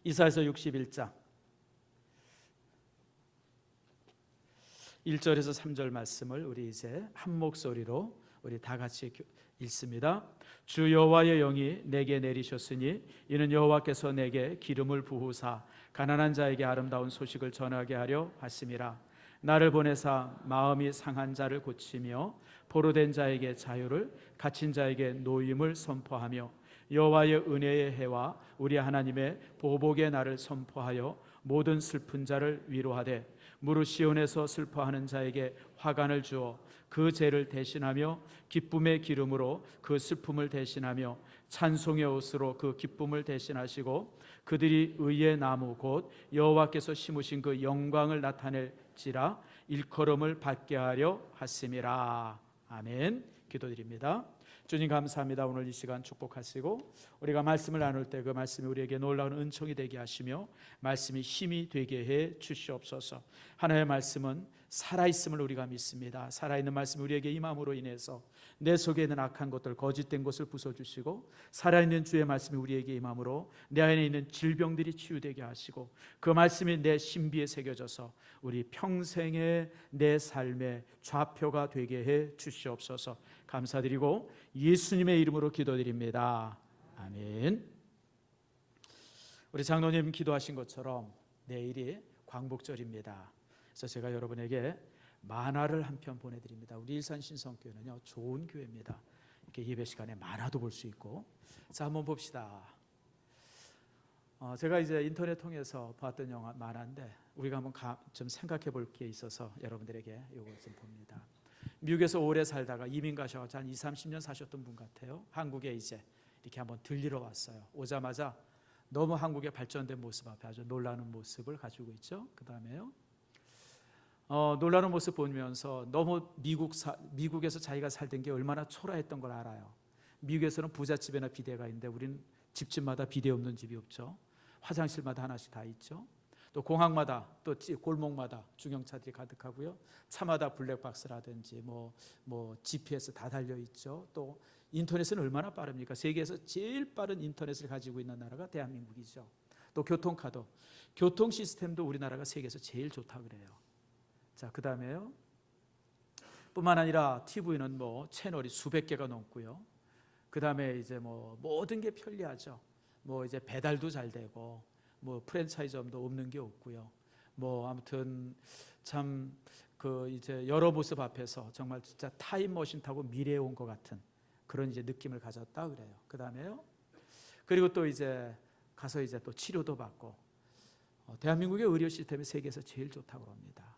이사야서 61장 1절에서 3절 말씀을 우리 이제 한 목소리로 우리 다 같이 읽습니다. 주 여호와의 영이 내게 내리셨으니 이는 여호와께서 내게 기름을 부으사 가난한 자에게 아름다운 소식을 전하게 하려 하심이라. 나를 보내사 마음이 상한 자를 고치며 포로된 자에게 자유를, 갇힌 자에게 노임을 선포하며 여호와의 은혜의 해와 우리 하나님의 보복의 날을 선포하여 모든 슬픈 자를 위로하되 무릇 시온에서 슬퍼하는 자에게 화관을 주어 그 죄를 대신하며 기쁨의 기름으로 그 슬픔을 대신하며 찬송의 옷으로 그 기쁨을 대신하시고 그들이 의의 나무 곧 여호와께서 심으신 그 영광을 나타낼지라 일컬음을 받게 하려 하심이라. 아멘. 기도드립니다. 주님 감사합니다. 오늘 이 시간 축복하시고 우리가 말씀을 나눌 때 그 말씀이 우리에게 놀라운 은총이 되게 하시며 말씀이 힘이 되게 해 주시옵소서. 하나님의 말씀은 살아있음을 우리가 믿습니다. 살아있는 말씀이 우리에게 임함으로 인해서 내 속에 있는 악한 것들, 거짓된 것을 부숴주시고 살아있는 주의 말씀이 우리에게 임함으로 내 안에 있는 질병들이 치유되게 하시고 그 말씀이 내 신비에 새겨져서 우리 평생의 내 삶의 좌표가 되게 해 주시옵소서. 감사드리고 예수님의 이름으로 기도드립니다. 아멘. 우리 장로님 기도하신 것처럼 내일이 광복절입니다. 그래서 제가 여러분에게 만화를 한 편 보내드립니다. 우리 일산 신성교회는요 좋은 교회입니다. 이렇게 예배 시간에 만화도 볼 수 있고. 자, 한번 봅시다. 제가 이제 인터넷 통해서 봤던 영화 만화인데 우리가 한번 좀 생각해 볼 게 있어서 여러분들에게 이걸 좀 봅니다. 미국에서 오래 살다가 이민 가셔서 한 20-30년 사셨던 분 같아요. 한국에 이제 이렇게 한번 들리러 왔어요. 오자마자 너무 한국의 발전된 모습 앞에 아주 놀라는 모습을 가지고 있죠. 그 다음에요 놀라는 모습 보면서 너무 미국에서 자기가 살던 게 얼마나 초라했던 걸 알아요. 미국에서는 부잣집에나 비데가 있는데 우리는 집집마다 비데 없는 집이 없죠. 화장실마다 하나씩 다 있죠. 또 공항마다 또 골목마다 중형차들이 가득하고요. 차마다 블랙박스라든지 뭐 GPS 다 달려 있죠. 또 인터넷은 얼마나 빠릅니까? 세계에서 제일 빠른 인터넷을 가지고 있는 나라가 대한민국이죠. 또 교통카도, 교통 시스템도 우리나라가 세계에서 제일 좋다 그래요. 자, 그 다음에요. 뿐만 아니라 TV는 뭐 채널이 수백 개가 넘고요. 그 다음에 이제 뭐 모든 게 편리하죠. 뭐 이제 배달도 잘 되고 뭐 프랜차이즈점도 없는 게 없고요. 뭐 아무튼 참 그 이제 여러 모습 앞에서 정말 진짜 타임머신 타고 미래에 온 것 같은 그런 이제 느낌을 가졌다 그래요. 그 다음에요. 그리고 또 이제 가서 이제 또 치료도 받고 대한민국의 의료 시스템이 세계에서 제일 좋다고 합니다.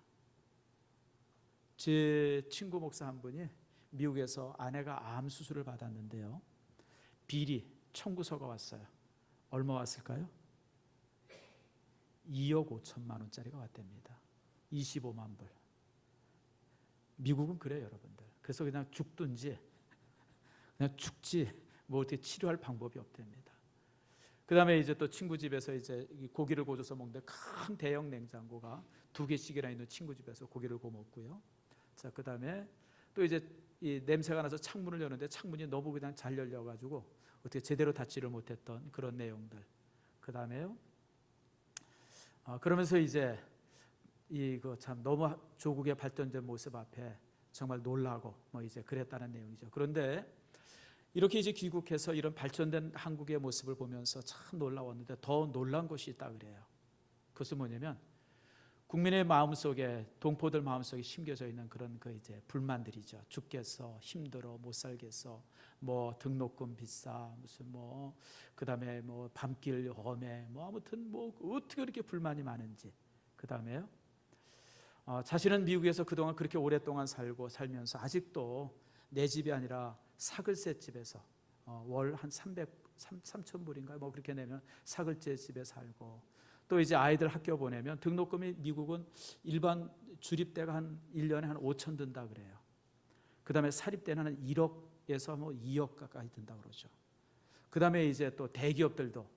제 친구 목사 한 분이 미국에서 아내가 암 수술을 받았는데요. 비리 청구서가 왔어요. 얼마 왔을까요? 2억 5천만 원짜리가 왔답니다. 25만 불. 미국은 그래요, 여러분들. 그래서 그냥 죽든지 그냥 죽지 뭐 어떻게 치료할 방법이 없답니다. 그 다음에 이제 또 친구 집에서 이제 고기를 구워서 먹는데 큰 대형 냉장고가 2개씩이나 있는 친구 집에서 고기를 구워 먹고요. 자, 그 다음에 또 이제 이 냄새가 나서 창문을 여는데 창문이 너무 그냥 잘 열려가지고 어떻게 제대로 닫지를 못했던 그런 내용들. 그 다음에요. 그러면서 이제 이거 참 너무 조국의 발전된 모습 앞에 정말 놀라고 뭐 이제 그랬다는 내용이죠. 그런데 이렇게 이제 귀국해서 이런 발전된 한국의 모습을 보면서 참 놀라웠는데 더 놀란 것이 있다 그래요. 그것은 뭐냐면 국민의 마음속에 동포들 마음속에 심겨져 있는 그런 그 이제 불만들이죠. 죽겠어, 힘들어, 못 살겠어, 뭐 등록금 비싸, 무슨 뭐 그다음에 뭐 밤길 험해, 뭐 아무튼 뭐 어떻게 그렇게 불만이 많은지. 그다음에요. 자신은 미국에서 그동안 그렇게 오랫동안 살면서 아직도 내 집이 아니라 사글세 집에서 월 한 3,000불인가요? 뭐 그렇게 내면 사글세 집에 살고 또 이제 아이들 학교 보내면 등록금이 미국은 일반 주립대가 한 1년에 한 5천 든다 그래요. 그 다음에 사립대는 한 1억에서 뭐 2억 가까이 든다 그러죠. 그 다음에 이제 또 대기업들도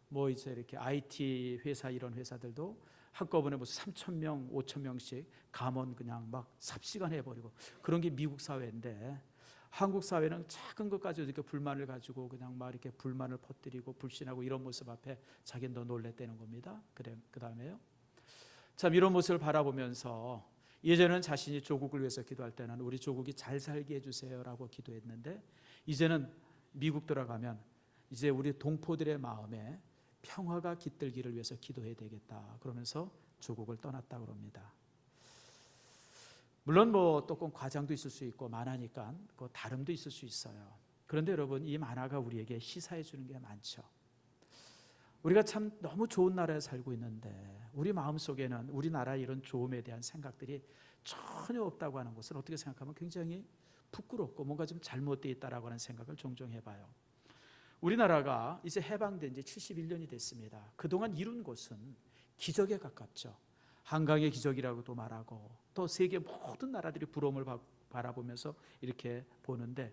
뭐 이제 이렇게 IT 회사 이런 회사들도 한꺼번에 무슨 3,000명, 5,000명씩 감원 그냥 막 삽시간 해버리고 그런 게 미국 사회인데 한국 사회는 작은 것 가지고 이렇게 불만을 가지고 그냥 막 이렇게 불만을 퍼뜨리고 불신하고 이런 모습 앞에 자기는 더 놀랬다는 겁니다. 그래, 그 다음에요. 참 이런 모습을 바라보면서 예전에는 자신이 조국을 위해서 기도할 때는 우리 조국이 잘 살게 해주세요라고 기도했는데 이제는 미국 들어가면 이제 우리 동포들의 마음에 평화가 깃들기를 위해서 기도해야 되겠다 그러면서 조국을 떠났다 그럽니다. 물론 뭐 조금 과장도 있을 수 있고 만화니까 그 다름도 있을 수 있어요. 그런데 여러분 이 만화가 우리에게 시사해 주는 게 많죠. 우리가 참 너무 좋은 나라에 살고 있는데 우리 마음속에는 우리나라의 이런 좋음에 대한 생각들이 전혀 없다고 하는 것을 어떻게 생각하면 굉장히 부끄럽고 뭔가 좀 잘못되어 있다라고 하는 생각을 종종 해봐요. 우리나라가 이제 해방된 지 71년이 됐습니다. 그동안 이룬 것은 기적에 가깝죠. 한강의 기적이라고도 말하고 또 세계 모든 나라들이 부러움을 바라보면서 이렇게 보는데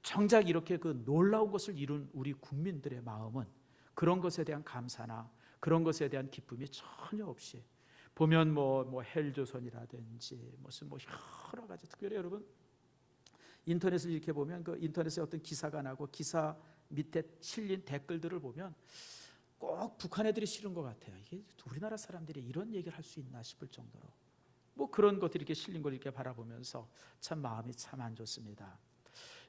정작 이렇게 그 놀라운 것을 이룬 우리 국민들의 마음은 그런 것에 대한 감사나 그런 것에 대한 기쁨이 전혀 없이 보면 뭐 헬조선이라든지 무슨 뭐 여러 가지 특별히 여러분 인터넷을 이렇게 보면 그 인터넷에 어떤 기사가 나고 기사 밑에 실린 댓글들을 보면 꼭 북한 애들이 싫은 것 같아요. 이게 우리나라 사람들이 이런 얘기를 할 수 있나 싶을 정도로 뭐 그런 것들이 이렇게 실린 걸 이렇게 바라보면서 참 마음이 참 안 좋습니다.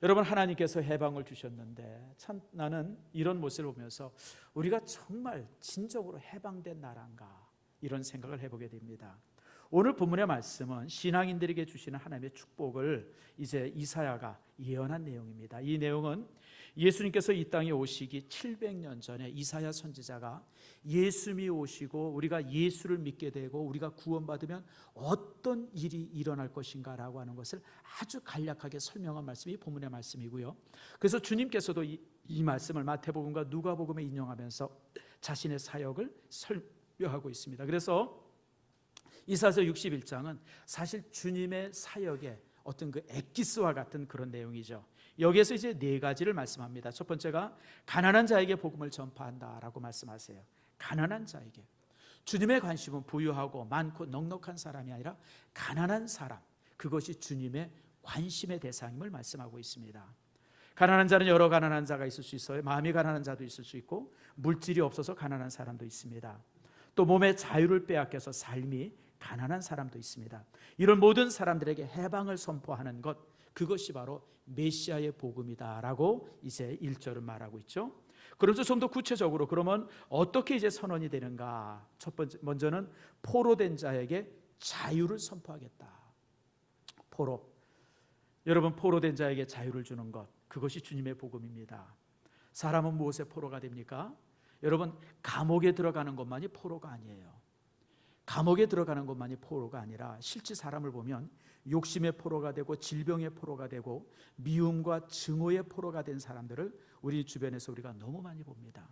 여러분 하나님께서 해방을 주셨는데 참 나는 이런 모습을 보면서 우리가 정말 진정으로 해방된 나라인가 이런 생각을 해보게 됩니다. 오늘 본문의 말씀은 신앙인들에게 주시는 하나님의 축복을 이제 이사야가 예언한 내용입니다. 이 내용은 예수님께서 이 땅에 오시기 700년 전에 이사야 선지자가 예수님이 오시고 우리가 예수를 믿게 되고 우리가 구원받으면 어떤 일이 일어날 것인가 라고 하는 것을 아주 간략하게 설명한 말씀이 본문의 말씀이고요. 그래서 주님께서도 이 말씀을 마태복음과 누가복음에 인용하면서 자신의 사역을 설명하고 있습니다. 그래서 이사야서 61장은 사실 주님의 사역의 어떤 그 엑기스와 같은 그런 내용이죠. 여기에서 이제 네 가지를 말씀합니다. 첫 번째가 가난한 자에게 복음을 전파한다라고 말씀하세요. 가난한 자에게. 주님의 관심은 부유하고 많고 넉넉한 사람이 아니라 가난한 사람, 그것이 주님의 관심의 대상임을 말씀하고 있습니다. 가난한 자는 여러 가난한 자가 있을 수 있어요. 마음이 가난한 자도 있을 수 있고 물질이 없어서 가난한 사람도 있습니다. 또 몸의 자유를 빼앗겨서 삶이 가난한 사람도 있습니다. 이런 모든 사람들에게 해방을 선포하는 것, 그것이 바로 메시아의 복음이다라고 이제 1절은 말하고 있죠. 그러면서 좀 더 구체적으로 그러면 어떻게 이제 선언이 되는가? 첫 번째 먼저는 포로된 자에게 자유를 선포하겠다. 포로. 여러분 포로된 자에게 자유를 주는 것, 그것이 주님의 복음입니다. 사람은 무엇에 포로가 됩니까? 여러분 감옥에 들어가는 것만이 포로가 아니에요. 감옥에 들어가는 것만이 포로가 아니라 실제 사람을 보면 욕심의 포로가 되고 질병의 포로가 되고 미움과 증오의 포로가 된 사람들을 우리 주변에서 우리가 너무 많이 봅니다.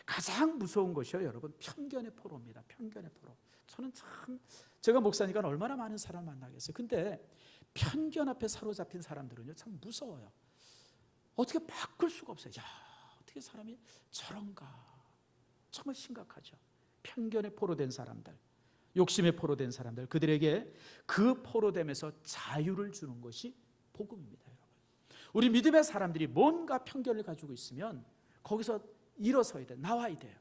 가장 무서운 것이요 여러분 편견의 포로입니다. 편견의 포로. 저는 참 제가 목사니까 얼마나 많은 사람 만나겠어요. 근데 편견 앞에 사로잡힌 사람들은요 참 무서워요. 어떻게 바꿀 수가 없어요. 야, 어떻게 사람이 저런가. 정말 심각하죠. 편견의 포로된 사람들, 욕심의 포로된 사람들, 그들에게 그 포로됨에서 자유를 주는 것이 복음입니다. 여러분. 우리 믿음의 사람들이 뭔가 편견을 가지고 있으면 거기서 일어서야 돼요. 나와야 돼요.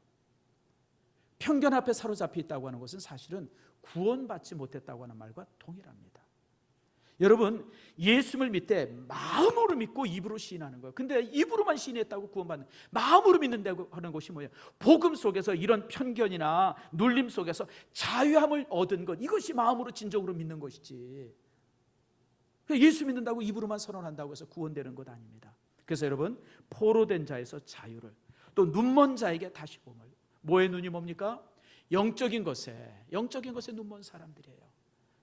편견 앞에 사로잡혀 있다고 하는 것은 사실은 구원받지 못했다고 하는 말과 동일합니다. 여러분 예수를 믿되 마음으로 믿고 입으로 시인하는 거예요. 근데 입으로만 시인했다고 구원받는, 마음으로 믿는다고 하는 것이 뭐예요? 복음 속에서 이런 편견이나 눌림 속에서 자유함을 얻은 것, 이것이 마음으로 진정으로 믿는 것이지 예수 믿는다고 입으로만 선언한다고 해서 구원되는 것 아닙니다. 그래서 여러분 포로된 자에서 자유를, 또 눈먼 자에게 다시 봄을. 뭐의 눈이 뭡니까? 영적인 것에 눈먼 사람들이에요.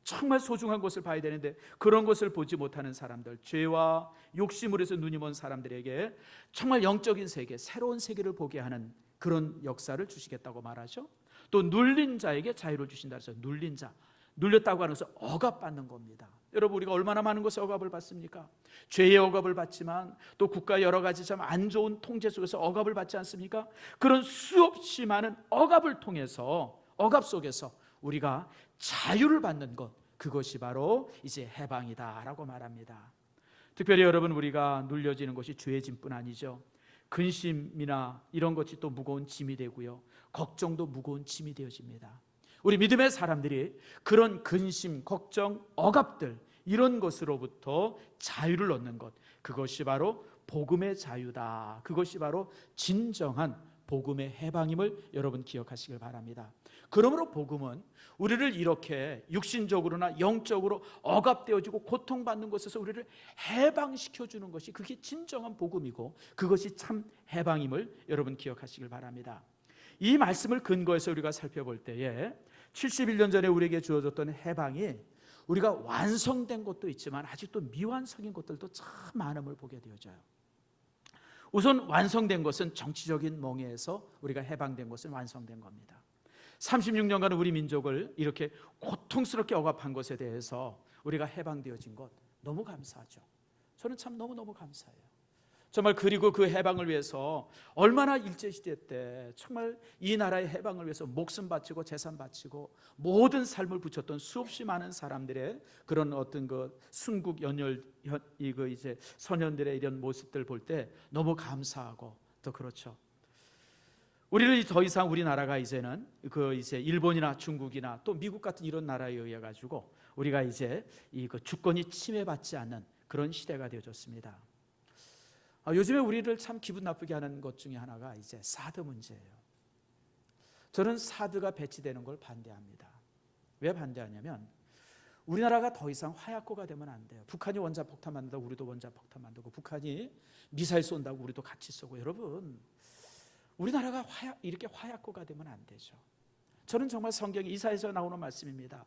정말 소중한 것을 봐야 되는데 그런 것을 보지 못하는 사람들, 죄와 욕심으로 해서 눈이 먼 사람들에게 정말 영적인 세계, 새로운 세계를 보게 하는 그런 역사를 주시겠다고 말하죠. 또 눌린 자에게 자유를 주신다 해서 눌린 자, 눌렸다고 하는 것은 억압받는 겁니다. 여러분 우리가 얼마나 많은 것에 억압을 받습니까? 죄의 억압을 받지만 또 국가 여러 가지 참 안 좋은 통제 속에서 억압을 받지 않습니까? 그런 수없이 많은 억압을 통해서, 억압 속에서 우리가 자유를 받는 것, 그것이 바로 이제 해방이다라고 말합니다. 특별히 여러분, 우리가 눌려지는 것이 죄의 짐뿐 아니죠. 근심이나 이런 것이 또 무거운 짐이 되고요, 걱정도 무거운 짐이 되어집니다. 우리 믿음의 사람들이 그런 근심, 걱정, 억압들, 이런 것으로부터 자유를 얻는 것, 그것이 바로 복음의 자유다. 그것이 바로 진정한 복음의 해방임을 여러분 기억하시길 바랍니다. 그러므로 복음은 우리를 이렇게 육신적으로나 영적으로 억압되어지고 고통받는 것에서 우리를 해방시켜주는 것이, 그게 진정한 복음이고 그것이 참 해방임을 여러분 기억하시길 바랍니다. 이 말씀을 근거해서 우리가 살펴볼 때에 71년 전에 우리에게 주어졌던 해방이 우리가 완성된 것도 있지만 아직도 미완성인 것들도 참 많음을 보게 되어져요. 우선 완성된 것은 정치적인 멍에에서 우리가 해방된 것은 완성된 겁니다. 36년간 우리 민족을 이렇게 고통스럽게 억압한 것에 대해서 우리가 해방되어진 것, 너무 감사하죠. 저는 참 너무너무 감사해요. 정말, 그리고 그 해방을 위해서 얼마나 일제시대 때 정말 이 나라의 해방을 위해서 목숨 바치고 재산 바치고 모든 삶을 붙였던 수없이 많은 사람들의 그런 어떤 그 순국 연열, 이거 이제 선현들의 이런 모습들 볼 때 너무 감사하고, 또 그렇죠. 우리를 더 이상 우리나라가 이제는 그 이제 일본이나 중국이나 또 미국 같은 이런 나라에 의해 가지고 우리가 이제 이 그 주권이 침해받지 않는 그런 시대가 되어졌습니다. 요즘에 우리를 참 기분 나쁘게 하는 것 중에 하나가 이제 사드 문제예요. 저는 사드가 배치되는 걸 반대합니다. 왜 반대하냐면, 우리나라가 더 이상 화약고가 되면 안 돼요. 북한이 원자폭탄 만든다고 우리도 원자폭탄 만들고, 북한이 미사일 쏜다고 우리도 같이 쏘고. 여러분, 우리나라가 이렇게 화약고가 되면 안 되죠. 저는 정말 성경에 이사야에서 나오는 말씀입니다.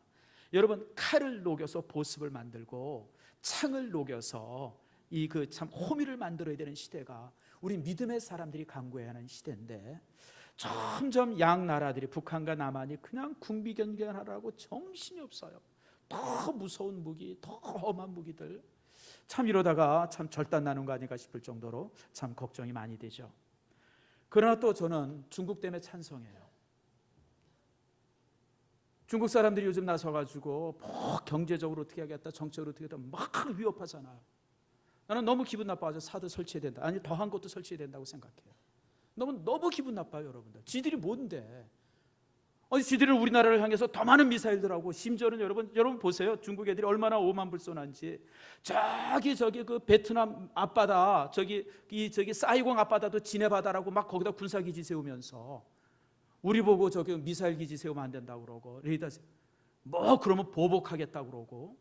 여러분, 칼을 녹여서 보습을 만들고 창을 녹여서 이 그 참 호미를 만들어야 되는 시대가 우리 믿음의 사람들이 강구해야 하는 시대인데, 점점 양 나라들이, 북한과 남한이 그냥 군비견견하라고 정신이 없어요. 더 무서운 무기, 더 험한 무기들, 참 이러다가 참 절단 나는 거 아닌가 싶을 정도로 참 걱정이 많이 되죠. 그러나 또 저는 중국 때문에 찬성해요. 중국 사람들이 요즘 나서가지고 뭐 경제적으로 어떻게 하겠다, 정책으로 어떻게 하겠다 막 위협하잖아요. 나는 너무 기분 나빠서 사드 설치해야 된다, 아니 더한 것도 설치해야 된다고 생각해요. 너무 기분 나빠요, 여러분들. 지들이 뭔데? 지들은 우리나라를 향해서 더 많은 미사일들하고, 심지어는 여러분 보세요. 중국 애들이 얼마나 오만불 쏘는지. 저기 그 베트남 앞바다, 저기 사이공 앞바다도 지네바다라고 막 거기다 군사기지 세우면서 우리 보고 저기 미사일 기지 세우면 안 된다고 그러고, 레이더 뭐 그러면 보복하겠다고 그러고,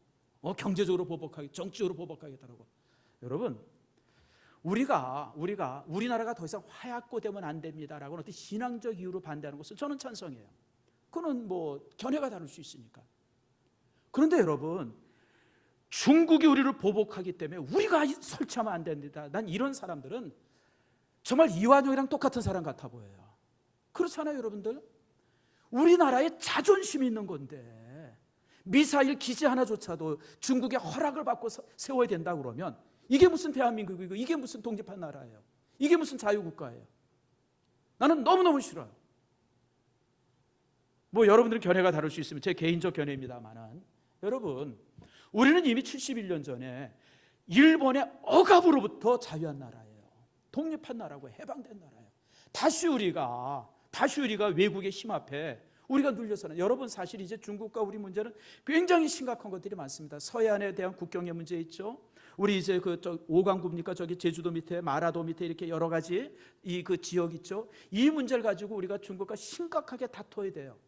경제적으로 보복하겠다, 정치적으로 보복하겠다고. 여러분, 우리나라가 더 이상 화약고 되면 안 됩니다라고 어떤 신앙적 이유로 반대하는 것은 저는 찬성해요. 그거는 뭐 견해가 다를 수 있으니까. 그런데 여러분, 중국이 우리를 보복하기 때문에 우리가 설치하면 안 됩니다. 난 이런 사람들은 정말 이완용이랑 똑같은 사람 같아 보여요. 그렇잖아요, 여러분들. 우리나라에 자존심이 있는 건데 미사일 기지 하나조차도 중국의 허락을 받고 세워야 된다 그러면, 이게 무슨 대한민국이고, 이게 무슨 독립한 나라예요? 이게 무슨 자유국가예요? 나는 너무너무 싫어요. 뭐 여러분들은 견해가 다를 수 있으면 제 개인적 견해입니다만은, 여러분, 우리는 이미 71년 전에 일본의 억압으로부터 자유한 나라예요. 독립한 나라고, 해방된 나라예요. 다시 우리가 외국의 힘 앞에 우리가 눌려서는, 여러분 사실 이제 중국과 우리 문제는 굉장히 심각한 것들이 많습니다. 서해안에 대한 국경의 문제 있죠. 우리 이제 오강구입니까? 저기 제주도 밑에, 마라도 밑에 이렇게 여러 가지 이 그 지역 있죠. 이 문제를 가지고 우리가 중국과 심각하게 다퉈야 돼요.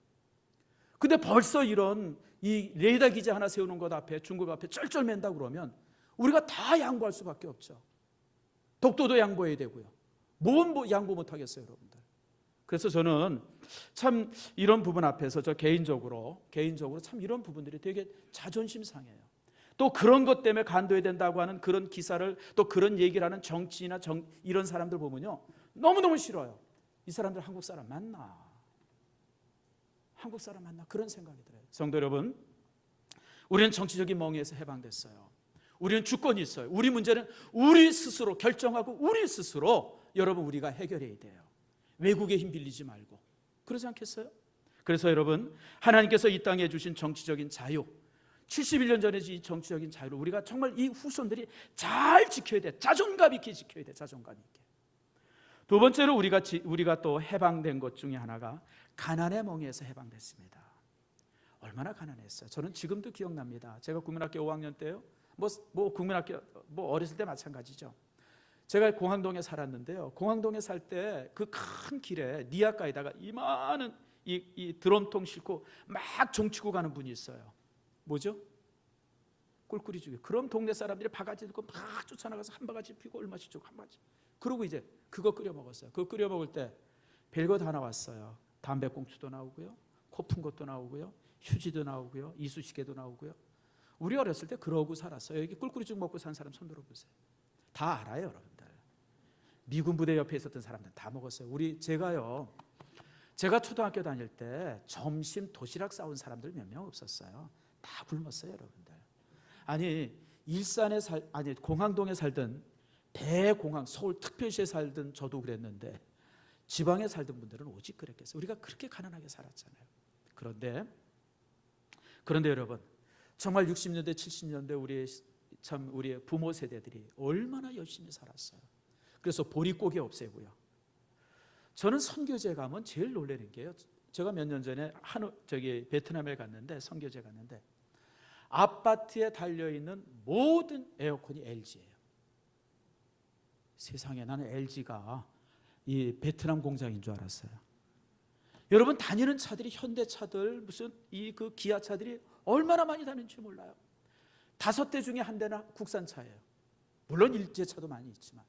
근데 벌써 이런 이 레이더 기지 하나 세우는 것 앞에, 중국 앞에 쩔쩔맨다 그러면 우리가 다 양보할 수밖에 없죠. 독도도 양보해야 되고요. 뭔 양보 못 하겠어요, 여러분들. 그래서 저는 참 이런 부분 앞에서 저 개인적으로 참 이런 부분들이 되게 자존심 상해요. 또 그런 것 때문에 간도해야 된다고 하는 그런 기사를, 또 그런 얘기를 하는 정치인이나 이런 사람들 보면요, 너무너무 싫어요. 이 사람들 한국 사람 맞나? 그런 생각이 들어요. 성도 여러분, 우리는 정치적인 멍에서 해방됐어요. 우리는 주권이 있어요. 우리 문제는 우리 스스로 결정하고 우리 스스로 여러분 우리가 해결해야 돼요. 외국의 힘 빌리지 말고. 그러지 않겠어요? 그래서 여러분, 하나님께서 이 땅에 주신 정치적인 자유, 71년 전에 이 정치적인 자유를 우리가 정말 이 후손들이 잘 지켜야 돼. 자존감 있게 지켜야 돼. 자존감 있게. 두 번째로 우리가 또 해방된 것 중에 하나가 가난의 멍에서 해방됐습니다. 얼마나 가난했어요. 저는 지금도 기억납니다. 제가 국민학교 5학년 때요. 국민학교 어렸을 때 마찬가지죠. 제가 공항동에 살았는데요. 공항동에 살 때 그 큰 길에 니아가에다가 이만한 이 드럼통 싣고 막 종치고 가는 분이 있어요. 뭐죠? 꿀꿀이 주기. 그럼 동네 사람들이 바가지 들고 막 쫓아나가서 한 바가지 피고 얼마씩 주고 한 바가지. 그러고 이제 그거 끓여 먹었어요. 그거 끓여 먹을 때 별거 다 나왔어요. 담배꽁초도 나오고요, 코 푼 것도 나오고요, 휴지도 나오고요, 이쑤시개도 나오고요. 우리 어렸을 때 그러고 살았어요. 여기 꿀꿀이죽 먹고 산 사람 손 들어보세요. 다 알아요, 여러분들. 미군 부대 옆에 있었던 사람들 다 먹었어요. 제가 초등학교 다닐 때 점심 도시락 싸온 사람들 몇 명 없었어요. 다 굶었어요, 여러분들. 아니 공항동에 살던 대공항 서울 특별시에 살던 저도 그랬는데 지방에 살던 분들은 오직 그랬겠어요. 우리가 그렇게 가난하게 살았잖아요. 그런데 여러분, 정말 60년대 70년대 우리의 부모 세대들이 얼마나 열심히 살았어요. 그래서 보릿고개 없애고요. 저는 선교제 가면 제일 놀라는 게요. 제가 몇 년 전에 베트남에 갔는데 선교제 갔는데 아파트에 달려있는 모든 에어컨이 LG예요. 세상에, 나는 LG가 이 베트남 공장인 줄 알았어요. 여러분, 다니는 차들이 현대차들 무슨 그 기아차들이 얼마나 많이 다니는지 몰라요. 5대 중에 한 대나 국산차예요. 물론 일제차도 많이 있지만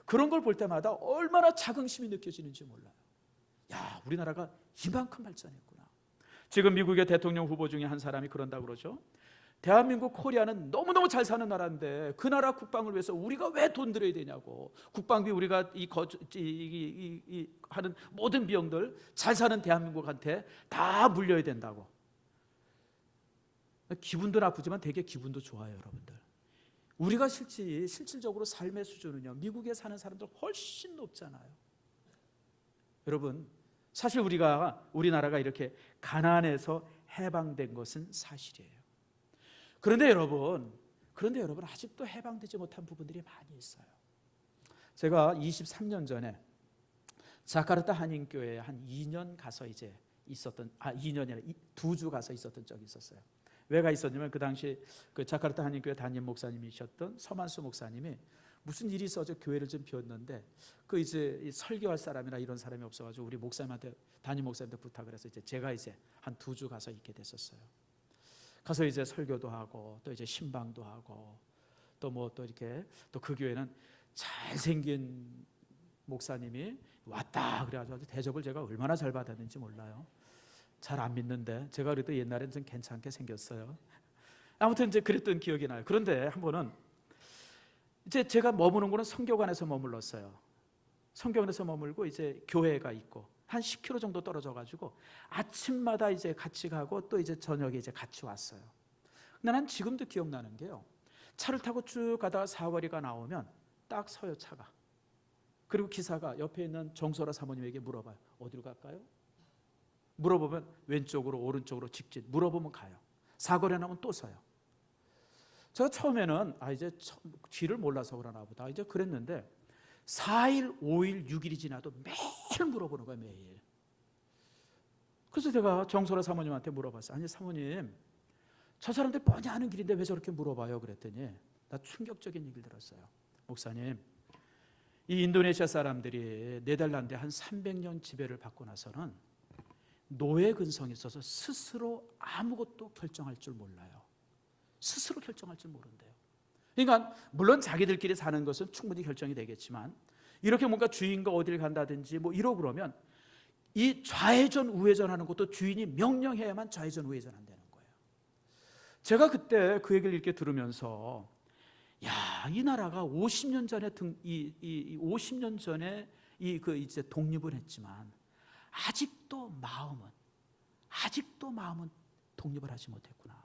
그런 걸 볼 때마다 얼마나 자긍심이 느껴지는지 몰라요. 야, 우리나라가 이만큼 발전했구나. 지금 미국의 대통령 후보 중에 한 사람이 그런다고 그러죠. 대한민국 코리아는 너무너무 잘 사는 나라인데 그 나라 국방을 위해서 우리가 왜 돈 들여야 되냐고. 국방비 우리가 하는 모든 비용들 잘 사는 대한민국한테 다 물려야 된다고. 기분도 나쁘지만 되게 기분도 좋아요, 여러분들. 우리가 실질적으로 삶의 수준은요, 미국에 사는 사람들 훨씬 높잖아요. 여러분, 사실 우리나라가 이렇게 가난에서 해방된 것은 사실이에요. 그런데 여러분 아직도 해방되지 못한 부분들이 많이 있어요. 제가 23년 전에 자카르타 한인교회에 한 2년 가서 2년이 아니라 2주 가서 있었던 적이 있었어요. 왜가 있었냐면 그 당시 그 자카르타 한인교회 담임 목사님이셨던 서만수 목사님이 무슨 일이 있어서 교회를 좀 비웠는데 그 이제 설교할 사람이나 이런 사람이 없어가지고 우리 목사님한테 담임 목사님한테 부탁을 해서 제가 한 2주 가서 있게 됐었어요. 가서 이제 설교도 하고 또 이제 신방도 하고 또 이렇게 또 그 교회는 잘생긴 목사님이 왔다 그래가지고 대접을 제가 얼마나 잘 받았는지 몰라요. 잘 안 믿는데 제가 그래도 옛날엔 좀 괜찮게 생겼어요. 아무튼 이제 그랬던 기억이 나요. 그런데 한 번은 이제 제가 머무는 곳은 성교관에서 머물렀어요. 성교관에서 머물고 이제 교회가 있고 한 10km 정도 떨어져 가지고 아침마다 이제 같이 가고 또 이제 저녁에 이제 같이 왔어요. 근데 난 지금도 기억나는 게요. 차를 타고 쭉 가다가 사거리가 나오면 딱 서요, 차가. 그리고 기사가 옆에 있는 정소라 사모님에게 물어봐요. 어디로 갈까요? 물어보면 왼쪽으로 오른쪽으로 직진. 물어보면 가요. 사거리 나오면 또 서요. 제가 처음에는 이제 길을 몰라서 그러나 보다 이제 그랬는데 4일, 5일, 6일이 지나도 매일 물어보는 거예요, 매일. 그래서 제가 정소라 사모님한테 물어봤어요. 아니 사모님, 저 사람들 뻔히 아는 길인데 왜 저렇게 물어봐요? 그랬더니 나 충격적인 얘기를 들었어요. 목사님, 이 인도네시아 사람들이 네덜란드에 한 300년 지배를 받고 나서는 노예 근성이 있어서 스스로 아무것도 결정할 줄 몰라요. 스스로 결정할 줄 모른대요. 그러니까 물론 자기들끼리 사는 것은 충분히 결정이 되겠지만 이렇게 뭔가 주인과 어디를 간다든지 이러고 그러면 이 좌회전 우회전하는 것도 주인이 명령해야만 좌회전 우회전 한다는 거예요. 제가 그때 그 얘기를 이렇게 들으면서 이 나라가 50년 전에 50년 전에 이제 독립을 했지만 아직도 마음은 독립을 하지 못했구나.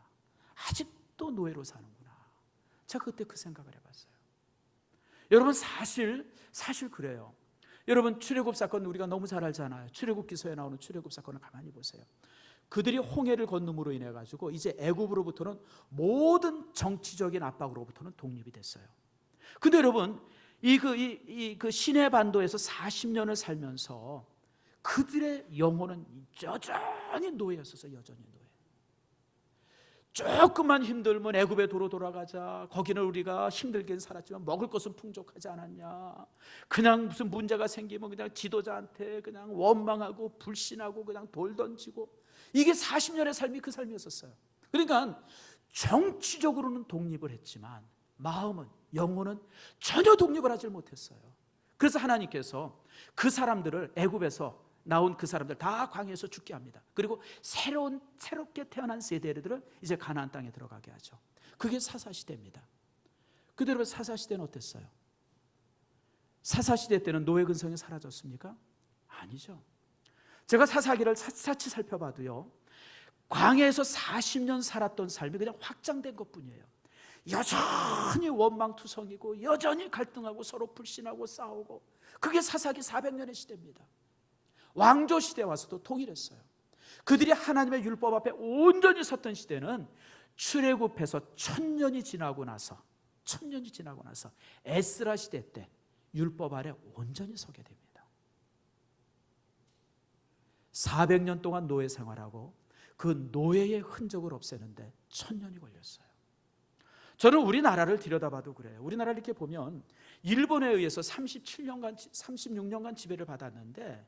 아직도 노예로 사는구나. 제가 그때 그 생각을 해봤어요. 여러분 사실 그래요. 여러분 출애굽 사건 우리가 너무 잘 알잖아요. 출애굽 기서에 나오는 출애굽 사건을 가만히 보세요. 그들이 홍해를 건너므로 인해 가지고 이제 애굽으로부터는 모든 정치적인 압박으로부터는 독립이 됐어요. 근데 여러분, 그 시내 반도에서 40년을 살면서 그들의 영혼은 여전히 노예였어요. 여전히 노예. 조금만 힘들면 애굽에 도로 돌아가자. 거기는 우리가 힘들긴 살았지만 먹을 것은 풍족하지 않았냐. 그냥 무슨 문제가 생기면 그냥 지도자한테 그냥 원망하고 불신하고 그냥 돌 던지고, 이게 40년의 삶이 그 삶이었었어요. 그러니까 정치적으로는 독립을 했지만 마음은, 영혼은 전혀 독립을 하지 못했어요. 그래서 하나님께서 그 사람들을, 애굽에서 나온 그 사람들 다 광야에서 죽게 합니다. 그리고 새롭게 태어난 세대들을 이제 가나안 땅에 들어가게 하죠. 그게 사사시대입니다. 근데 여러분, 사사시대는 어땠어요? 사사시대 때는 노예 근성이 사라졌습니까? 아니죠. 제가 사사기를 샅샅이 살펴봐도요, 광야에서 40년 살았던 삶이 그냥 확장된 것뿐이에요. 여전히 원망투성이고 여전히 갈등하고 서로 불신하고 싸우고, 그게 사사기 400년의 시대입니다. 왕조 시대에 와서도 동일했어요. 그들이 하나님의 율법 앞에 온전히 섰던 시대는 출애굽해서 1000년이 지나고 나서 에스라 시대 때 율법 아래 온전히 서게 됩니다. 400년 동안 노예 생활하고 그 노예의 흔적을 없애는데 1000년이 걸렸어요. 저는 우리나라를 들여다봐도 그래요. 우리나라를 이렇게 보면 일본에 의해서 36년간 지배를 받았는데,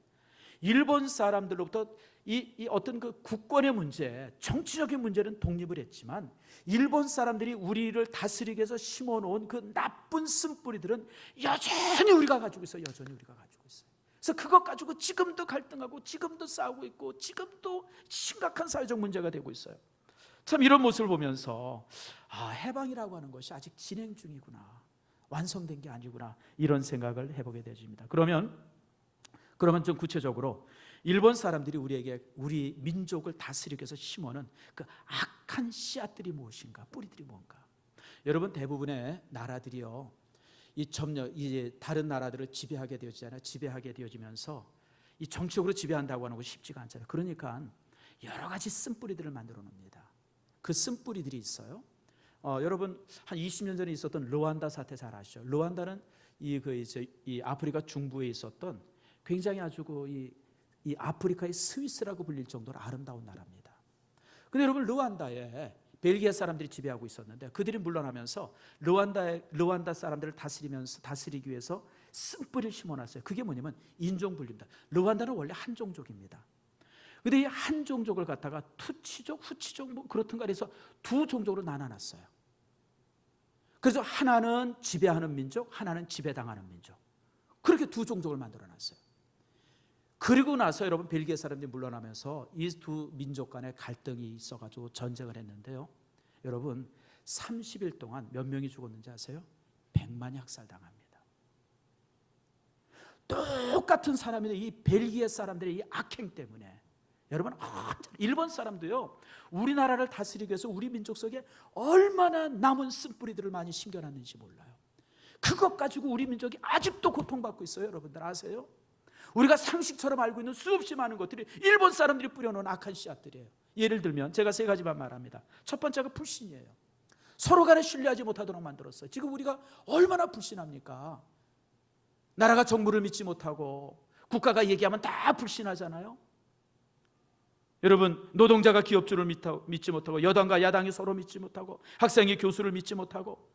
일본 사람들로부터 이 어떤 그 국권의 문제, 정치적인 문제는 독립을 했지만, 일본 사람들이 우리를 다스리기 위해서 심어놓은 그 나쁜 쓴뿌리들은 여전히 우리가 가지고 있어요. 여전히 우리가 가지고 있어요. 그래서 그것 가지고 지금도 갈등하고 지금도 싸우고 있고 지금도 심각한 사회적 문제가 되고 있어요. 참 이런 모습을 보면서 해방이라고 하는 것이 아직 진행 중이구나, 완성된 게 아니구나, 이런 생각을 해보게 되집니다. 그러면 좀 구체적으로 일본 사람들이 우리 민족을 다스리기 위해서 심어놓은 그 악한 씨앗들이 무엇인가, 뿌리들이 뭔가. 여러분, 대부분의 나라들이요, 이제 다른 나라들을 지배하게 되어지잖아요. 지배하게 되어지면서 이 정치적으로 지배한다고 하는 것이 쉽지가 않잖아요. 그러니까 여러 가지 쓴뿌리들을 만들어 놉니다. 그 쓴뿌리들이 있어요. 여러분, 한 20년 전에 있었던 르완다 사태 잘 아시죠? 르완다는 이 아프리카 중부에 있었던 굉장히 아주 이 아프리카의 스위스라고 불릴 정도로 아름다운 나라입니다. 근데 여러분, 르완다에 벨기에 사람들이 지배하고 있었는데 그들이 물러나면서 르완다 사람들을 다스리기 위해서 쓴뿌리를 심어놨어요. 그게 뭐냐면 인종분리입니다. 르완다는 원래 한 종족입니다. 근데 이 한 종족을 갖다가 투치족, 후치족 뭐 그렇든가 해서 두 종족으로 나눠놨어요. 그래서 하나는 지배하는 민족, 하나는 지배당하는 민족, 그렇게 두 종족을 만들어놨어요. 그리고 나서 여러분, 벨기에 사람들이 물러나면서 이 두 민족 간에 갈등이 있어가지고 전쟁을 했는데요, 여러분 30일 동안 몇 명이 죽었는지 아세요? 100만이 학살당합니다. 똑같은 사람인데 이 벨기에 사람들의 이 악행 때문에 여러분, 일본 사람도요, 우리나라를 다스리기 위해서 우리 민족 속에 얼마나 남은 쓴뿌리들을 많이 심겨놨는지 몰라요. 그것 가지고 우리 민족이 아직도 고통받고 있어요. 여러분들 아세요? 우리가 상식처럼 알고 있는 수없이 많은 것들이 일본 사람들이 뿌려놓은 악한 씨앗들이에요. 예를 들면 제가 세 가지만 말합니다. 첫 번째가 불신이에요. 서로 간에 신뢰하지 못하도록 만들었어요. 지금 우리가 얼마나 불신합니까? 나라가 정부를 믿지 못하고 국가가 얘기하면 다 불신하잖아요. 여러분, 노동자가 기업주를 믿지 못하고, 여당과 야당이 서로 믿지 못하고, 학생이 교수를 믿지 못하고,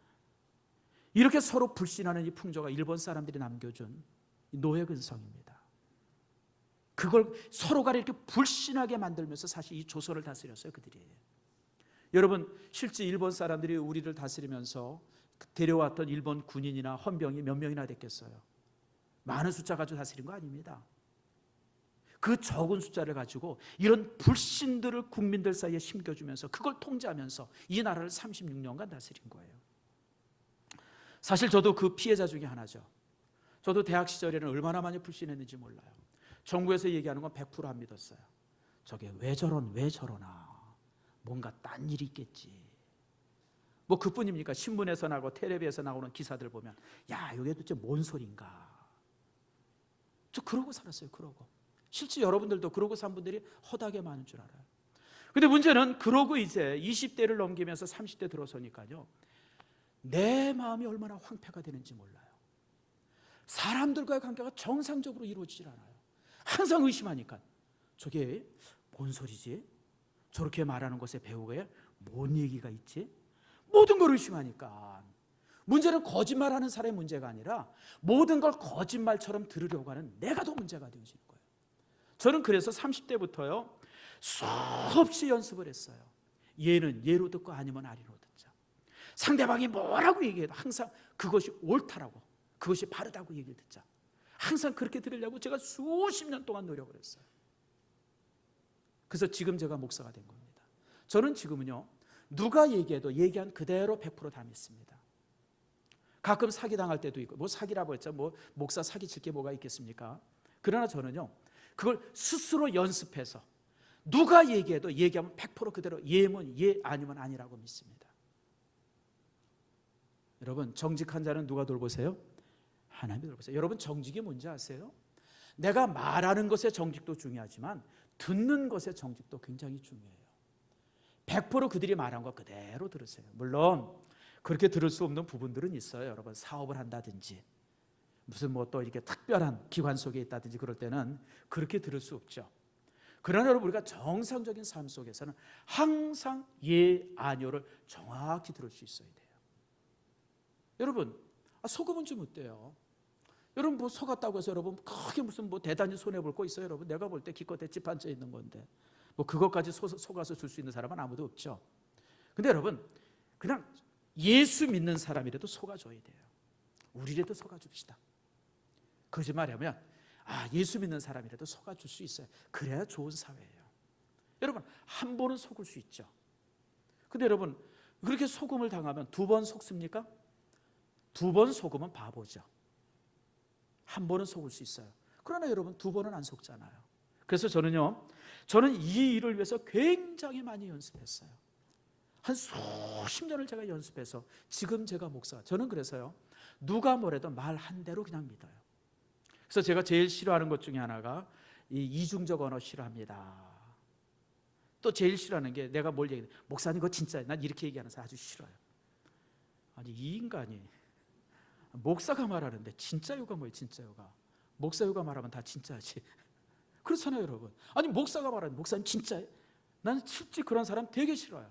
이렇게 서로 불신하는 이 풍조가 일본 사람들이 남겨준 노예 근성입니다. 그걸 서로 간에 이렇게 불신하게 만들면서 사실 이 조선을 다스렸어요. 그들이. 여러분, 실제 일본 사람들이 우리를 다스리면서 데려왔던 일본 군인이나 헌병이 몇 명이나 됐겠어요? 많은 숫자 가지고 다스린 거 아닙니다. 그 적은 숫자를 가지고 이런 불신들을 국민들 사이에 심겨주면서 그걸 통제하면서 이 나라를 36년간 다스린 거예요. 사실 저도 그 피해자 중에 하나죠. 저도 대학 시절에는 얼마나 많이 불신했는지 몰라요. 정부에서 얘기하는 건 100% 안 믿었어요. 저게 왜 저러나, 뭔가 딴 일이 있겠지. 뭐 그뿐입니까? 신문에서 나고 텔레비에서 나오는 기사들 보면 야, 이게 도대체 뭔 소린가. 저 그러고 살았어요. 그러고 실제 여러분들도 그러고 산 분들이 허다하게 많은 줄 알아요. 근데 문제는 그러고 이제 20대를 넘기면서 30대 들어서니까요, 내 마음이 얼마나 황폐가 되는지 몰라요. 사람들과의 관계가 정상적으로 이루어지질 않아요. 항상 의심하니까 저게 뭔 소리지? 저렇게 말하는 것에 배우에 뭔 얘기가 있지? 모든 걸 의심하니까. 문제는 거짓말하는 사람의 문제가 아니라 모든 걸 거짓말처럼 들으려고 하는 내가 더 문제가 되어지는 거예요. 저는 그래서 30대부터요 수없이 연습을 했어요. 예는 예로 듣고 아니면 아니로 듣자. 상대방이 뭐라고 얘기해도 항상 그것이 옳다라고, 그것이 바르다고 얘기를 듣자. 항상 그렇게 들으려고 제가 수십 년 동안 노력을 했어요. 그래서 지금 제가 목사가 된 겁니다. 저는 지금은요 누가 얘기해도 얘기한 그대로 100% 다 믿습니다. 가끔 사기당할 때도 있고, 뭐 사기라고 했죠, 뭐 목사 사기칠 게 뭐가 있겠습니까? 그러나 저는요 그걸 스스로 연습해서 누가 얘기해도 얘기하면 100% 그대로 예면 예, 아니면 아니라고 믿습니다. 여러분, 정직한 자는 누가 돌보세요? 하나님이 돌보세요. 여러분, 정직이 뭔지 아세요? 내가 말하는 것의 정직도 중요하지만 듣는 것의 정직도 굉장히 중요해요. 100% 그들이 말한 거 그대로 들으세요. 물론 그렇게 들을 수 없는 부분들은 있어요. 여러분, 사업을 한다든지 무슨 뭐 또 이렇게 특별한 기관 속에 있다든지 그럴 때는 그렇게 들을 수 없죠. 그러나 여러분, 우리가 정상적인 삶 속에서는 항상 예, 아니오를 정확히 들을 수 있어야 돼요. 여러분, 속으면 좀 어때요? 여러분, 뭐 속았다고 해서 여러분 크게 무슨 뭐 대단히 손해볼 거 있어요? 여러분, 내가 볼 때 기껏해 집 한 채 있는 건데 뭐 그것까지 속아서 줄 수 있는 사람은 아무도 없죠. 근데 여러분, 그냥 예수 믿는 사람이라도 속아줘야 돼요. 우리라도 속아줍시다. 거짓말하면 예수 믿는 사람이라도 속아줄 수 있어요. 그래야 좋은 사회예요. 여러분, 한 번은 속을 수 있죠. 근데 여러분, 그렇게 속음을 당하면 두 번 속습니까? 두 번 속으면 바보죠. 한 번은 속을 수 있어요. 그러나 여러분, 두 번은 안 속잖아요. 그래서 저는 이 일을 위해서 굉장히 많이 연습했어요. 한 수십 년을 제가 연습해서 지금 제가 목사. 저는 그래서요 누가 뭐래도 말 한 대로 그냥 믿어요. 그래서 제가 제일 싫어하는 것 중에 하나가 이 이중적 언어 싫어합니다. 또 제일 싫어하는 게 내가 뭘 얘기해, 목사님 그거 진짜예요. 난 이렇게 얘기하는 사람 아주 싫어요. 아니, 이 인간이 목사가 말하는데 진짜요가 뭐예요? 진짜요가 목사요가 말하면 다 진짜지. 그렇잖아요 여러분. 아니, 목사가 말하는 목사님 진짜예요? 나는 실제 그런 사람 되게 싫어요.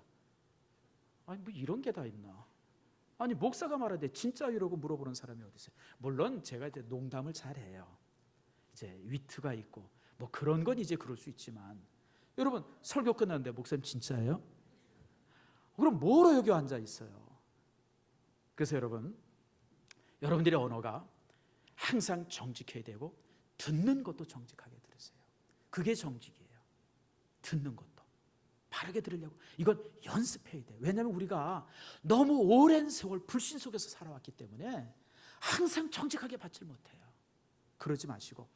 아니, 뭐 이런 게 다 있나? 아니, 목사가 말하는데 진짜 이러고 물어보는 사람이 어디 있어요? 물론 제가 이제 농담을 잘해요. 이제 위트가 있고 뭐 그런 건 이제 그럴 수 있지만, 여러분, 설교 끝났는데 목사님 진짜예요? 그럼 뭐로 여기 앉아 있어요? 그래서 여러분들의 언어가 항상 정직해야 되고 듣는 것도 정직하게 들으세요. 그게 정직이에요. 듣는 것도 바르게 들으려고. 이건 연습해야 돼요. 왜냐하면 우리가 너무 오랜 세월 불신 속에서 살아왔기 때문에 항상 정직하게 받질 못해요. 그러지 마시고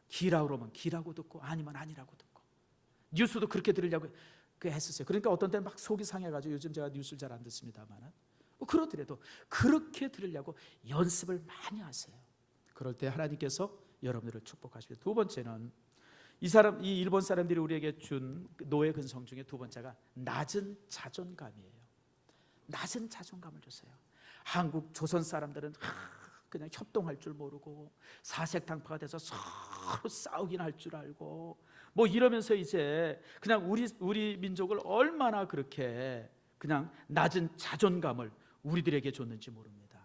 기라고 그러면 기라고 듣고 아니면 아니라고 듣고, 뉴스도 그렇게 들으려고 했었어요. 그러니까 어떤 때는 막 속이 상해가지고 요즘 제가 뉴스를 잘 안 듣습니다만 뭐 그렇더라도 그렇게 들으려고 연습을 많이 하세요. 그럴 때 하나님께서 여러분들을 축복하십니다. 두 번째는 이 일본 사람들이 우리에게 준 노예 근성 중에 두 번째가 낮은 자존감이에요. 낮은 자존감을 줬어요. 한국 조선 사람들은 그냥 협동할 줄 모르고 사색당파가 돼서 서로 싸우긴 할 줄 알고 뭐 이러면서 이제 그냥 우리 민족을 얼마나 그렇게 그냥 낮은 자존감을 우리들에게 줬는지 모릅니다.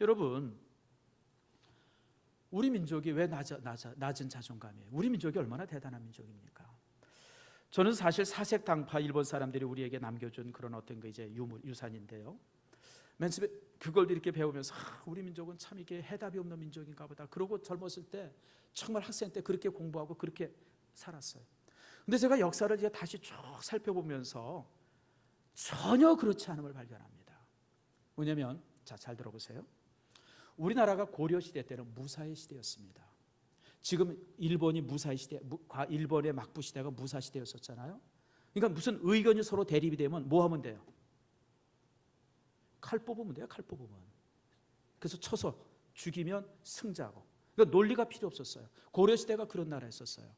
여러분, 우리 민족이 왜 낮은 자존감이에요? 우리 민족이 얼마나 대단한 민족입니까? 저는 사실 사색당파 일본 사람들이 우리에게 남겨준 그런 어떤 이제 유산인데요. 맨 처음에 그걸 이렇게 배우면서 우리 민족은 참 이게 해답이 없는 민족인가 보다. 그러고 젊었을 때 정말 학생 때 그렇게 공부하고 그렇게 살았어요. 근데 제가 역사를 이제 다시 쭉 살펴보면서 전혀 그렇지 않음을 발견합니다. 왜냐하면 잘 들어보세요. 우리나라가 고려 시대 때는 무사의 시대였습니다. 지금 일본이 무사의 시대, 일본의 막부 시대가 무사 시대였었잖아요. 그러니까 무슨 의견이 서로 대립이 되면 뭐 하면 돼요? 칼 뽑으면 돼요. 칼 뽑으면. 그래서 쳐서 죽이면 승자고. 그러니까 논리가 필요 없었어요. 고려 시대가 그런 나라였었어요.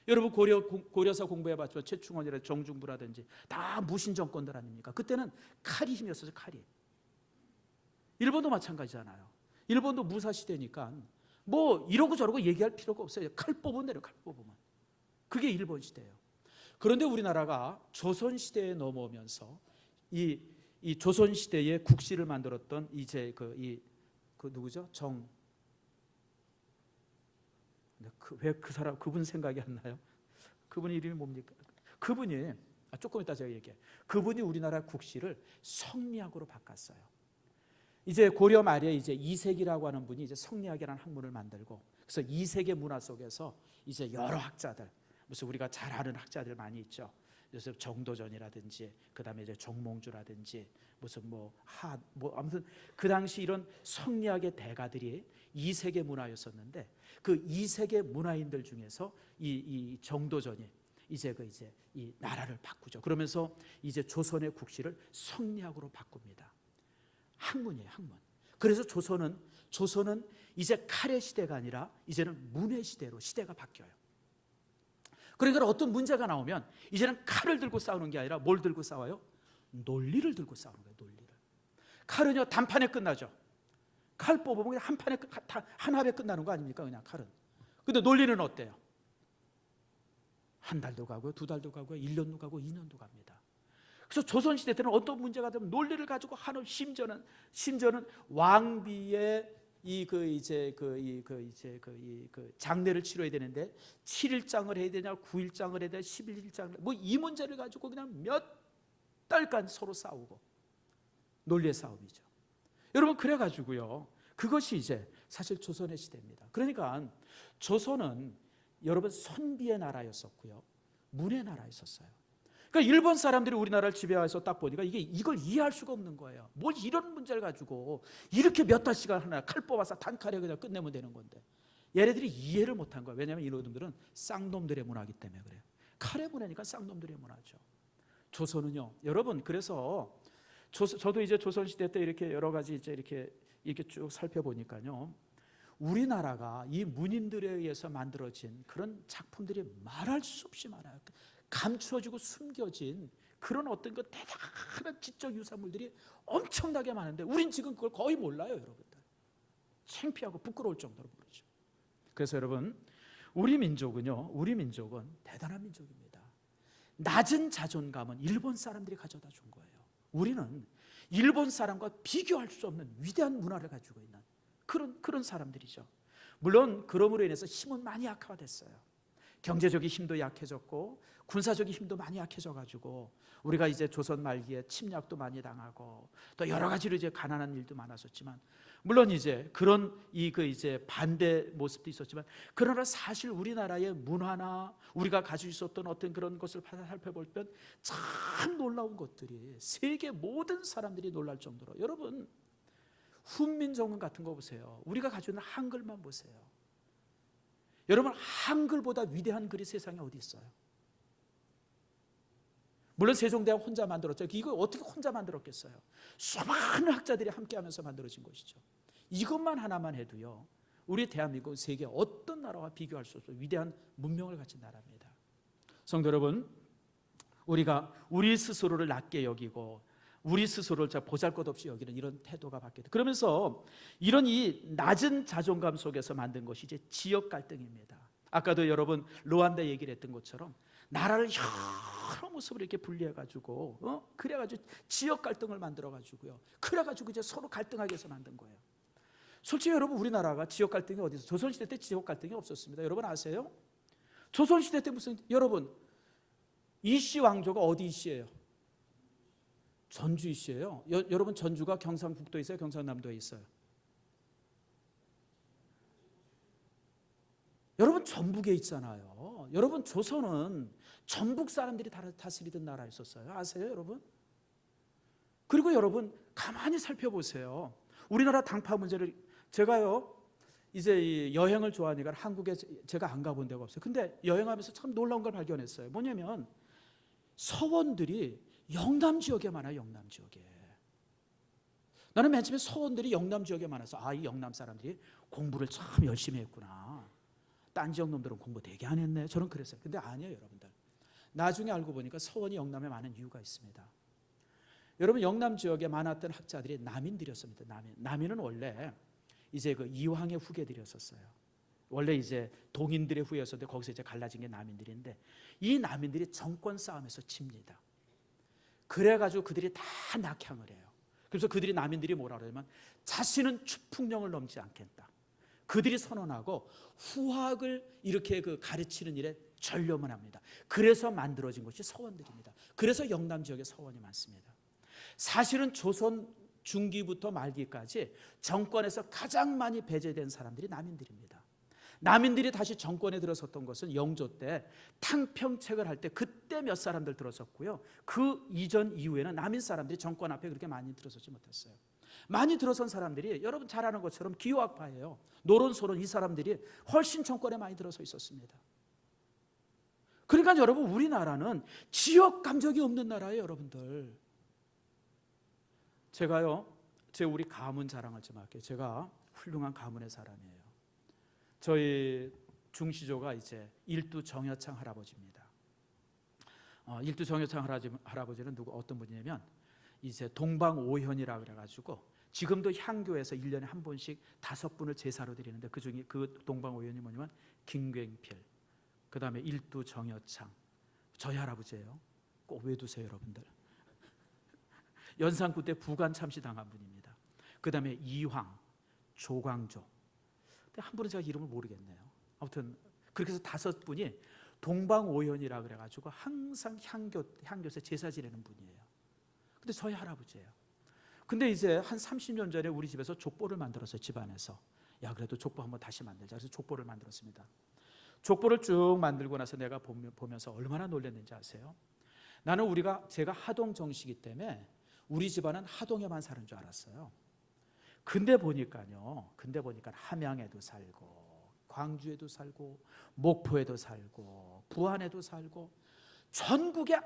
여러분 고려사 공부해봤죠. 최충원이라든지 정중부라든지 다 무신 정권들 아닙니까? 그때는 칼이 힘이었어요. 칼이. 일본도 마찬가지잖아요. 일본도 무사시대니까 뭐 이러고 저러고 얘기할 필요가 없어요. 칼 뽑으면 돼요. 칼 뽑으면. 그게 일본 시대예요. 그런데 우리나라가 조선시대에 넘어오면서 이 조선시대의 국시를 만들었던 이제 그 누구죠? 왜 그 사람 그분 생각이 안 나요? 그분 이름이 뭡니까? 그분이 조금 이따 제가 얘기해. 그분이 우리나라 국시를 성리학으로 바꿨어요. 이제 고려 말에 이제 이색이라고 하는 분이 이제 성리학이라는 학문을 만들고, 그래서 이색의 문화 속에서 이제 여러 학자들, 무슨 우리가 잘 아는 학자들 많이 있죠. 그래서 정도전이라든지 그다음에 이제 정몽주라든지 무슨 아무튼 그 당시 이런 성리학의 대가들이 이색의 문화였었는데, 그 이색의 문화인들 중에서 이 정도전이 이제 이 나라를 바꾸죠. 그러면서 이제 조선의 국시를 성리학으로 바꿉니다. 학문이에요, 학문. 그래서 조선은 이제 칼의 시대가 아니라 이제는 문의 시대로 시대가 바뀌어요. 그러니까 어떤 문제가 나오면 이제는 칼을 들고 싸우는 게 아니라 뭘 들고 싸워요? 논리를 들고 싸우는 거예요. 논리를. 칼은요 단판에 끝나죠. 칼 뽑으면 그냥 한 합에 끝나는 거 아닙니까? 그냥 칼은. 근데 논리는 어때요? 한 달도 가고요, 두 달도 가고요, 1년도 가고 2년도 갑니다. 그래서 조선시대 때는 어떤 문제가 되면 논리를 가지고 하는, 심지어는 왕비의 장례를 치러야 되는데 7일장을 해야 되냐, 9일장을 해야 되냐, 11일장을, 뭐 이 문제를 가지고 그냥 몇 달간 서로 싸우고, 논리의 싸움이죠. 여러분, 그래가지고요, 그것이 이제 사실 조선의 시대입니다. 그러니까 조선은 여러분 선비의 나라였었고요, 문의 나라였었어요. 그러니까 일본 사람들이 우리나라를 지배해서 딱 보니까 이걸 이해할 수가 없는 거예요. 뭘 이런 문제를 가지고 이렇게 몇 달씩을 하나, 칼 뽑아서 단칼에 그냥 끝내면 되는 건데. 얘네들이 이해를 못한 거예요. 왜냐하면 이놈들은 쌍놈들의 문화이기 때문에 그래요. 칼의 문화니까 쌍놈들의 문화죠. 조선은요, 여러분, 그래서 저도 이제 조선시대 때 이렇게 여러 가지 이제 이렇게 쭉 살펴보니까요, 우리나라가 이 문인들에 의해서 만들어진 그런 작품들이 말할 수 없이 많아요. 감추어지고 숨겨진 그런 어떤 그 대단한 지적 유산물들이 엄청나게 많은데 우린 지금 그걸 거의 몰라요, 여러분들. 창피하고 부끄러울 정도로 모르죠. 그래서 여러분, 우리 민족은 대단한 민족입니다. 낮은 자존감은 일본 사람들이 가져다 준 거예요. 우리는 일본 사람과 비교할 수 없는 위대한 문화를 가지고 있는 그런 사람들이죠. 물론 그럼으로 인해서 힘은 많이 약화됐어요. 경제적인 힘도 약해졌고 군사적인 힘도 많이 약해져가지고 우리가 이제 조선 말기에 침략도 많이 당하고 또 여러 가지로 이제 가난한 일도 많았었지만, 물론 이제 그런 이제 반대 모습도 있었지만, 그러나 사실 우리나라의 문화나 우리가 가지고 있었던 어떤 그런 것을 살펴볼 때 참 놀라운 것들이 세계 모든 사람들이 놀랄 정도로, 여러분 훈민정음 같은 거 보세요. 우리가 가지고 있는 한글만 보세요. 여러분, 한글보다 위대한 글이 세상에 어디 있어요? 물론 세종대왕 혼자 만들었죠. 이거 어떻게 혼자 만들었겠어요? 수많은 학자들이 함께하면서 만들어진 것이죠. 이것만 하나만 해도요, 우리 대한민국은 세계 어떤 나라와 비교할 수 없어요. 위대한 문명을 가진 나라입니다. 성도 여러분, 우리가 우리 스스로를 낮게 여기고 우리 스스로를 보잘것없이 여기는 이런 태도가 바뀌었다. 그러면서 이런 이 낮은 자존감 속에서 만든 것이 이제 지역 갈등입니다. 아까도 여러분 루안다 얘기를 했던 것처럼 나라를 여러 모습으로 이렇게 분리해가지고 그래가지고 지역 갈등을 만들어가지고요. 그래가지고 이제 서로 갈등하게 해서 만든 거예요. 솔직히 여러분, 우리나라가 지역 갈등이 어디 있어요? 조선시대 때 지역 갈등이 없었습니다. 여러분 아세요? 조선시대 때 여러분 이씨 왕조가 어디 이씨예요? 전주 이씨예요. 여러분 전주가 경상북도에 있어요? 경상남도에 있어요? 여러분 전북에 있잖아요. 여러분 조선은 전북 사람들이 다스리던 나라였었어요. 아세요, 여러분? 그리고 여러분 가만히 살펴보세요. 우리나라 당파 문제를, 제가요 이제 여행을 좋아하니까 한국에 제가 안 가본 데가 없어요. 근데 여행하면서 참 놀라운 걸 발견했어요. 뭐냐면 서원들이 영남 지역에 많아요. 영남 지역에. 나는 맨 처음에 서원들이 영남 지역에 많아서 이 영남 사람들이 공부를 참 열심히 했구나, 딴 지역 놈들은 공부 되게 안 했네. 저는 그랬어요. 근데 아니에요, 여러분들. 나중에 알고 보니까 서원이 영남에 많은 이유가 있습니다. 여러분, 영남 지역에 많았던 학자들이 남인들이었습니다. 남인은 원래 이제 그 이황의 후계들이었어요. 원래 이제 동인들의 후예였었는데 거기서 이제 갈라진 게 남인들인데, 이 남인들이 정권 싸움에서 집니다. 그래가지고 그들이 다 낙향을 해요. 그래서 그들이, 남인들이 뭐라 그러냐면 자신은 추풍령을 넘지 않겠다. 그들이 선언하고 후학을 이렇게 그 가르치는 일에 전념을 합니다. 그래서 만들어진 것이 서원들입니다. 그래서 영남 지역에 서원이 많습니다. 사실은 조선 중기부터 말기까지 정권에서 가장 많이 배제된 사람들이 남인들입니다. 남인들이 다시 정권에 들어섰던 것은 영조 때 탕평책을 할 때 그때 몇 사람들 들어섰고요. 그 이전 이후에는 남인 사람들이 정권 앞에 그렇게 많이 들어서지 못했어요. 많이 들어선 사람들이 여러분 잘 아는 것처럼 기호학파예요. 노론소론, 이 사람들이 훨씬 정권에 많이 들어서 있었습니다. 그러니까 여러분, 우리나라는 지역 감정이 없는 나라예요, 여러분들. 제가요, 우리 가문 자랑을 좀 할게요. 제가 훌륭한 가문의 사람이에요. 저희 중시조가 이제 일두 정여창 할아버지입니다. 일두 정여창 할아버지는 어떤 분이냐면 이제 동방오현이라 그래가지고 지금도 향교에서 1년에 한 번씩 5분을 제사로 드리는데 그중에 그 동방오현이 뭐냐면 김굉필, 그 다음에 일두 정여창, 저희 할아버지예요. 꼭 외두세요, 여러분들. 연산군 때 부관 참시당한 분입니다. 그 다음에 이황, 조광조. 한 분은 제가 이름을 모르겠네요. 아무튼 그렇게 해서 5분이 동방오현이라 그래가지고 항상 향교에서 제사 지내는 분이에요. 근데 저희 할아버지예요. 근데 이제 한 30년 전에 우리 집에서 족보를 만들었어요. 집안에서. 야, 그래도 족보 한번 다시 만들자. 그래서 족보를 만들었습니다. 족보를 쭉 만들고 나서 내가 보면서 얼마나 놀랐는지 아세요? 나는 제가 하동 정씨이기 때문에 우리 집안은 하동에만 사는 줄 알았어요. 근데 보니까요, 함양에도 살고 광주에도 살고 목포에도 살고 부안에도 살고 전국에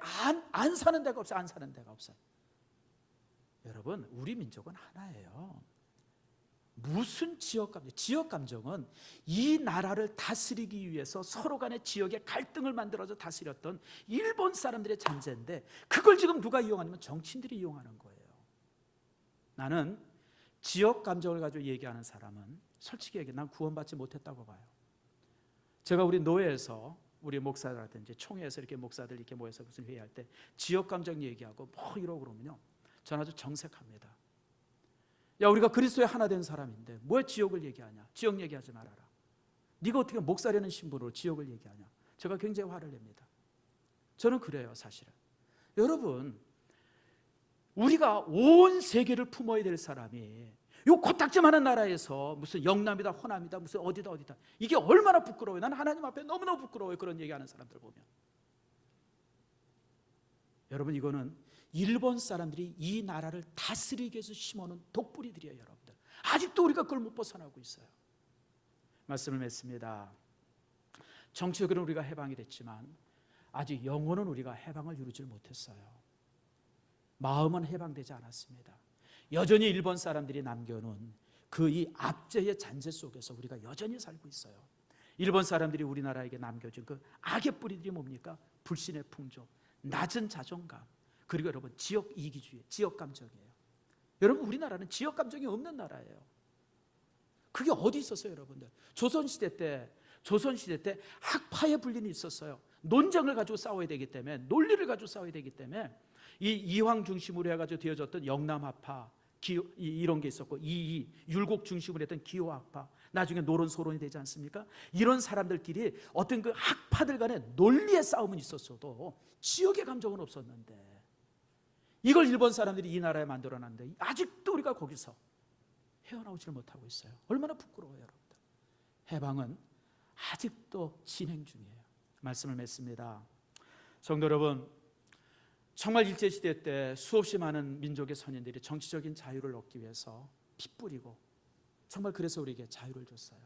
안 사는 데가 없어요. 안 사는 데가 없어요. 여러분, 우리 민족은 하나예요. 무슨 지역감정? 지역감정은 이 나라를 다스리기 위해서 서로 간의 지역의 갈등을 만들어서 다스렸던 일본 사람들의 잔재인데, 그걸 지금 누가 이용하냐면 정치인들이 이용하는 거예요. 나는 지역감정을 가지고 얘기하는 사람은 솔직히 얘기해, 난 구원받지 못했다고 봐요. 제가 우리 노회에서 우리 목사들한테 총회에서 이렇게 목사들 이렇게 모여서 무슨 회의할 때 지역감정 얘기하고 뭐 이러고 그러면요, 저는 아주 정색합니다. 야, 우리가 그리스도의 하나 된 사람인데 왜 지역을 얘기하냐? 지역 얘기하지 말아라. 네가 어떻게 목사라는 신분으로 지역을 얘기하냐? 제가 굉장히 화를 냅니다. 저는 그래요, 사실은. 여러분, 우리가 온 세계를 품어야 될 사람이 요 코딱지만한 나라에서 무슨 영남이다 호남이다 무슨 어디다 이게 얼마나 부끄러워요. 나는 하나님 앞에 너무너무 부끄러워요, 그런 얘기하는 사람들 보면. 여러분, 이거는 일본 사람들이 이 나라를 다스리기 위해서 심어놓은 독뿌리들이에요, 여러분들. 아직도 우리가 그걸 못 벗어나고 있어요. 말씀을 맺습니다. 정치적으로는 우리가 해방이 됐지만 아직 영혼은 우리가 해방을 이루지 못했어요. 마음은 해방되지 않았습니다. 여전히 일본 사람들이 남겨놓은 그 이 압제의 잔재 속에서 우리가 여전히 살고 있어요. 일본 사람들이 우리나라에게 남겨준 그 악의 뿌리들이 뭡니까? 불신의 풍조, 낮은 자존감, 그리고 여러분 지역 이기주의, 지역 감정이에요. 여러분, 우리나라는 지역 감정이 없는 나라예요. 그게 어디 있었어요, 여러분들? 조선시대 때 학파의 분린이 있었어요. 논쟁을 가지고 싸워야 되기 때문에, 논리를 가지고 싸워야 되기 때문에 이 이황 중심으로 해가지고 되어졌던 영남학파, 이런 게 있었고, 율곡 중심으로 했던 기호학파, 나중에 노론소론이 되지 않습니까? 이런 사람들끼리 어떤 그 학파들 간의 논리의 싸움은 있었어도 지역의 감정은 없었는데, 이걸 일본 사람들이 이 나라에 만들어놨는데 아직도 우리가 거기서 헤어나오지를 못하고 있어요. 얼마나 부끄러워요, 여러분들. 해방은 아직도 진행 중이에요. 말씀을 맺습니다. 성도 여러분, 정말 일제시대 때 수없이 많은 민족의 선인들이 정치적인 자유를 얻기 위해서 피 뿌리고 정말 그래서 우리에게 자유를 줬어요.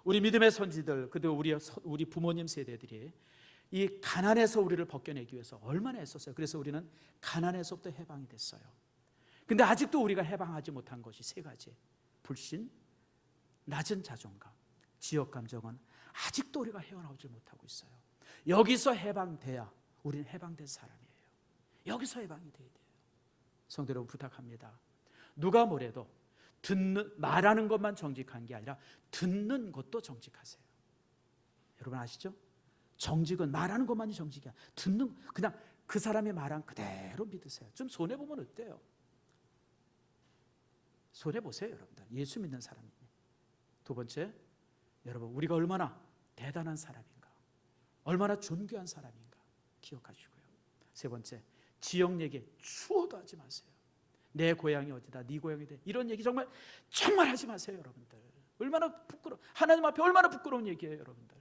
우리 믿음의 선지들, 그리고 우리 부모님 세대들이 이 가난에서 우리를 벗겨내기 위해서 얼마나 애썼어요. 그래서 우리는 가난에서부터 해방이 됐어요. 근데 아직도 우리가 해방하지 못한 것이 3가지. 불신, 낮은 자존감, 지역 감정은 아직도 우리가 헤어나오지 못하고 있어요. 여기서 해방돼야 우리는 해방된 사람이에요. 여기서 해방이 돼야 돼요. 성도 여러분, 부탁합니다. 누가 뭐래도 말하는 것만 정직한 게 아니라 듣는 것도 정직하세요. 여러분 아시죠? 정직은 말하는 것만이 정직이 아니라 듣는, 그냥 그 사람이 말한 그대로 믿으세요. 좀 손해보면 어때요? 손해보세요 여러분들. 예수 믿는 사람이니. 두 번째, 여러분 우리가 얼마나 대단한 사람인가, 얼마나 존귀한 사람인가 기억하시고요. 세 번째, 지역 얘기 추호도 하지 마세요. 내 고향이 어디다, 네 고향이 어디다, 이런 얘기 정말 하지 마세요 여러분들. 얼마나 부끄러워, 하나님 앞에 얼마나 부끄러운 얘기예요 여러분들.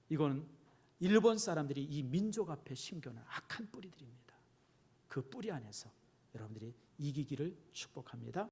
이거는 일본 사람들이 이 민족 앞에 심겨놓은 악한 뿌리들입니다. 그 뿌리 안에서 여러분들이 이기기를 축복합니다.